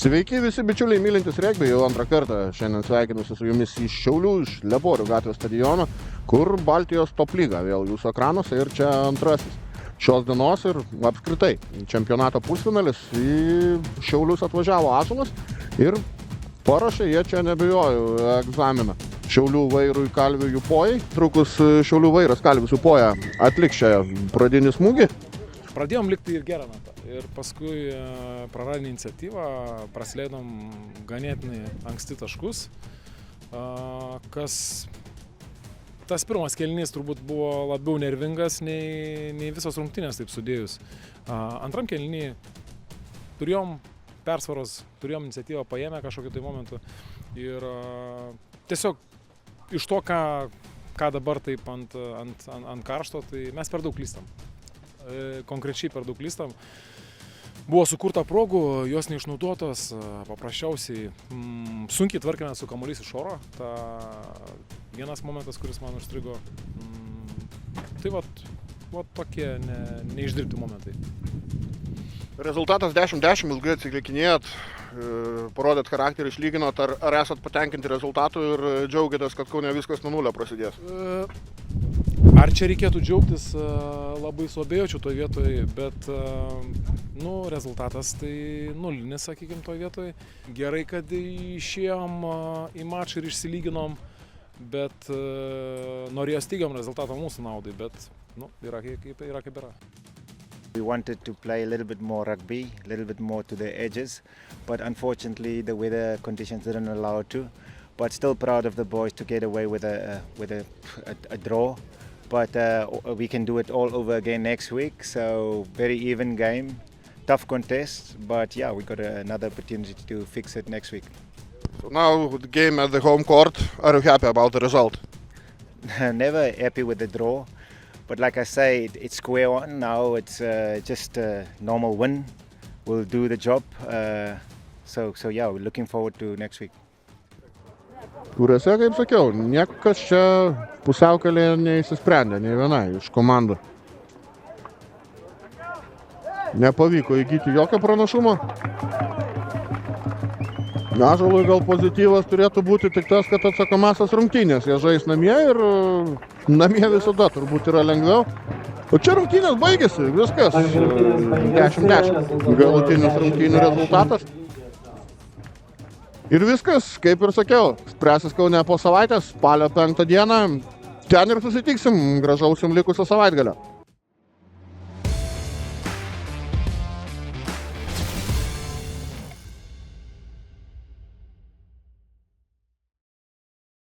Sveiki visi bičiuliai mylintys regbį, jau antrą kartą šiandien sveikinusi su jumis iš Šiaulių, iš Leborių gatvės stadiono, kur Baltijos top lyga vėl jūsų ekranuose ir čia antrasis šios dienos ir apskritai čempionato pusfinalis. Į Šiaulius atvažiavo Ąžuolas ir paruošė jie čia, nebijoju, egzaminą Šiaulių vairui Kalviui Jupojai. Trukus Šiaulių vairas Kalvis Jupoja atliks čia pradinį smūgį. Pradėjom likti ir gerą natą. Ir paskui praradėm iniciatyvą, prasileidom ganėtinai anksti taškus. Tas pirmas kėlinys turbūt buvo labiau nervingas nei visos rungtynės taip sudėjus. Antram kėlinį turėjom persvaros, turėjom iniciatyvą paėmę kažkokiu tai momentu. Ir tiesiog iš to, ką dabar taip ant karšto, tai mes per daug klystam. Konkrečiai per daug klystam. Buvo sukurta progų, jos neišnaudotos, paprasčiausiai sunkiai tvarkėme su kamuolys iš oro. Ta vienas momentas, kuris man užstrigo. Tai vat tokie neišdirbti momentai. Rezultatas 10-10, ilgai atsiklikinėjot, parodėt charakterį, išlyginot, ar esat patenkinti rezultatu ir džiaugiatės, kad Kaune viskas nuo nulio prasidės? Ar čia reikėtų džiaugtis, labai suabejočiau toje vietoje, bet rezultatas tai nulinis, sakykime, toje vietoje. Gerai, kad išėjom į mačą ir išsilyginom, bet norėjo stygiam rezultatą mūsų naudai, bet yra kaip yra. We wanted to play a little bit more rugby, a little bit more to the edges, but unfortunately the weather conditions didn't allow it to. But still proud of the boys to get away with a draw. But we can do it all over again next week. So very even game, tough contest, but yeah, we got another opportunity to fix it next week. So now the game at the home court, are you happy about the result? Never happy with the draw. But like I say, it's square one now. It's just a normal win. We'll do the job. So yeah, we're looking forward to next week. Kuriuose, kaip sakiau, niekas čia pusiaukelėje neįsisprendė, nei viena iš komandų. Nepavyko įgyti jokio pranašumo. Ąžuolui gal pozityvas turėtų būti tik tas, kad atsakomasias rungtynės. Jie žais namie ir namie visada turbūt yra lengviau. O čia rungtynės baigėsi, viskas. 10-10 galutinis rungtynių rezultatas. Ir viskas, kaip ir sakiau, spręsis Kaune po savaitės, spalio 5 dieną. Ten ir susitiksim, gražaus jums likusio savaitgalio.